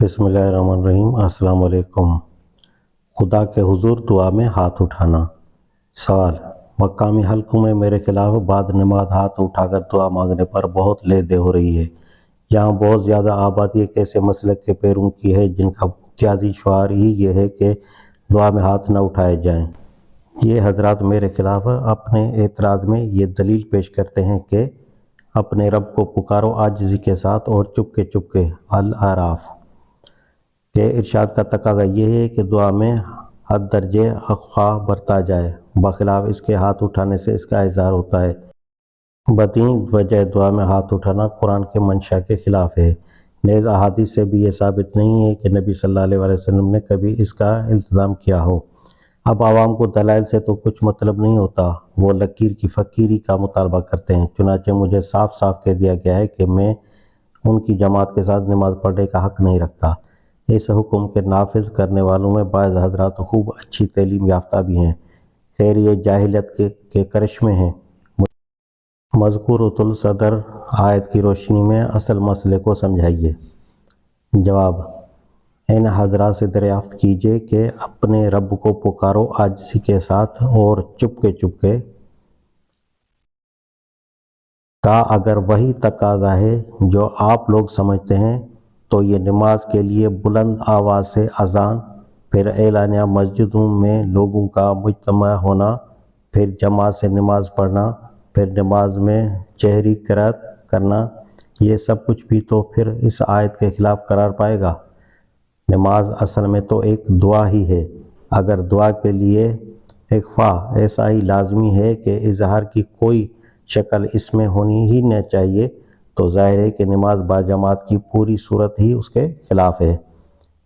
بسم اللہ الرحمن الرحیم۔ السلام علیکم۔ خدا کے حضور دعا میں ہاتھ اٹھانا۔ سوال: مقامی حلقوں میں میرے خلاف بعد نماز ہاتھ اٹھا کر دعا مانگنے پر بہت لے دے ہو رہی ہے۔ یہاں بہت زیادہ آبادی ایک ایسے مسلک کے پیروں کی ہے جن کا امتیازی شعار ہی یہ ہے کہ دعا میں ہاتھ نہ اٹھائے جائیں۔ یہ حضرات میرے خلاف اپنے اعتراض میں یہ دلیل پیش کرتے ہیں کہ اپنے رب کو پکارو عاجزی کے ساتھ اور چپکے الاعراف کے ارشاد کا تقاضا یہ ہے کہ دعا میں حد درجے اخفا برتا جائے، بخلاف اس کے ہاتھ اٹھانے سے اس کا اظہار ہوتا ہے۔ بدین وجہ دعا میں ہاتھ اٹھانا قرآن کے منشا کے خلاف ہے۔ نیز احادیث سے بھی یہ ثابت نہیں ہے کہ نبی صلی اللہ علیہ وسلم نے کبھی اس کا التزام کیا ہو۔ اب عوام کو دلائل سے تو کچھ مطلب نہیں ہوتا، وہ لکیر کی فقیری کا مطالبہ کرتے ہیں۔ چنانچہ مجھے صاف صاف کہہ دیا گیا ہے کہ میں ان کی جماعت کے ساتھ نماز پڑھنے کا حق نہیں رکھتا۔ اس حکم کے نافذ کرنے والوں میں بعض حضرات خوب اچھی تعلیم یافتہ بھی ہیں، خیر یہ جاہلیت کے کرشمے ہیں۔ مذکورۃ الصدر آیت کی روشنی میں اصل مسئلے کو سمجھائیے۔ جواب: ان حضرات سے دریافت کیجیے کہ اپنے رب کو پکارو عاجزی کے ساتھ اور چپکے کا اگر وہی تقاضا ہے جو آپ لوگ سمجھتے ہیں تو یہ نماز کے لیے بلند آواز سے اذان، پھر اعلانیہ مسجدوں میں لوگوں کا مجتمع ہونا، پھر جماعت سے نماز پڑھنا، پھر نماز میں جہری قرات کرنا، یہ سب کچھ بھی تو پھر اس آیت کے خلاف قرار پائے گا۔ نماز اصل میں تو ایک دعا ہی ہے۔ اگر دعا کے لیے اخفا ایسا ہی لازمی ہے کہ اظہار کی کوئی شکل اس میں ہونی ہی نہ چاہیے، تو ظاہر ہے کہ نماز باجماعت کی پوری صورت ہی اس کے خلاف ہے۔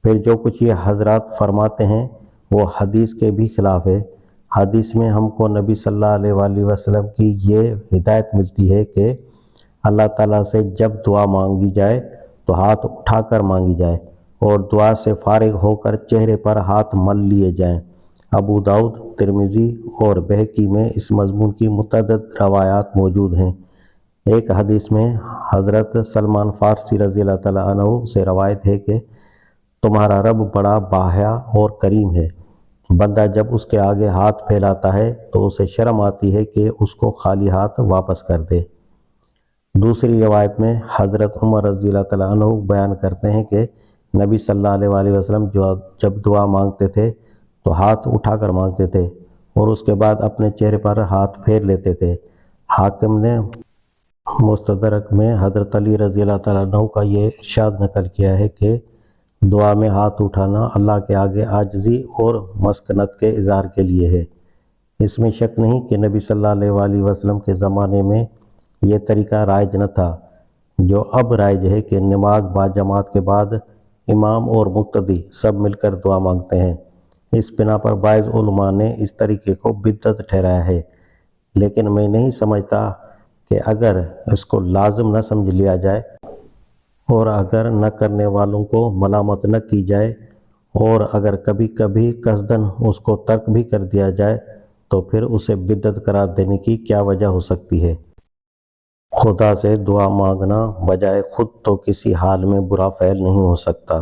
پھر جو کچھ یہ حضرات فرماتے ہیں وہ حدیث کے بھی خلاف ہے۔ حدیث میں ہم کو نبی صلی اللہ علیہ وآلہ وسلم کی یہ ہدایت ملتی ہے کہ اللہ تعالیٰ سے جب دعا مانگی جائے تو ہاتھ اٹھا کر مانگی جائے اور دعا سے فارغ ہو کر چہرے پر ہاتھ مل لیے جائیں۔ ابو داؤد، ترمذی اور بہقی میں اس مضمون کی متعدد روایات موجود ہیں۔ ایک حدیث میں حضرت سلمان فارسی رضی اللہ تعالیٰ عنہ سے روایت ہے کہ تمہارا رب بڑا باحیا اور کریم ہے، بندہ جب اس کے آگے ہاتھ پھیلاتا ہے تو اسے شرم آتی ہے کہ اس کو خالی ہاتھ واپس کر دے۔ دوسری روایت میں حضرت عمر رضی اللہ تعالیٰ عنہ بیان کرتے ہیں کہ نبی صلی اللہ علیہ وآلہ وسلم جب دعا مانگتے تھے تو ہاتھ اٹھا کر مانگتے تھے اور اس کے بعد اپنے چہرے پر ہاتھ پھیر لیتے تھے۔ حاکم نے مستدرک میں حضرت علی رضی اللہ تعالیٰ عنہ کا یہ ارشاد نقل کیا ہے کہ دعا میں ہاتھ اٹھانا اللہ کے آگے عاجزی اور مسکنت کے اظہار کے لیے ہے۔ اس میں شک نہیں کہ نبی صلی اللہ علیہ وآلہ وسلم کے زمانے میں یہ طریقہ رائج نہ تھا جو اب رائج ہے کہ نماز باجماعت کے بعد امام اور مقتدی سب مل کر دعا مانگتے ہیں۔ اس بنا پر بعض علماء نے اس طریقے کو بدعت ٹھہرایا ہے، لیکن میں نہیں سمجھتا کہ اگر اس کو لازم نہ سمجھ لیا جائے اور اگر نہ کرنے والوں کو ملامت نہ کی جائے اور اگر کبھی کبھی قصداً اس کو ترک بھی کر دیا جائے تو پھر اسے بدعت قرار دینے کی کیا وجہ ہو سکتی ہے؟ خدا سے دعا مانگنا بجائے خود تو کسی حال میں برا فعل نہیں ہو سکتا۔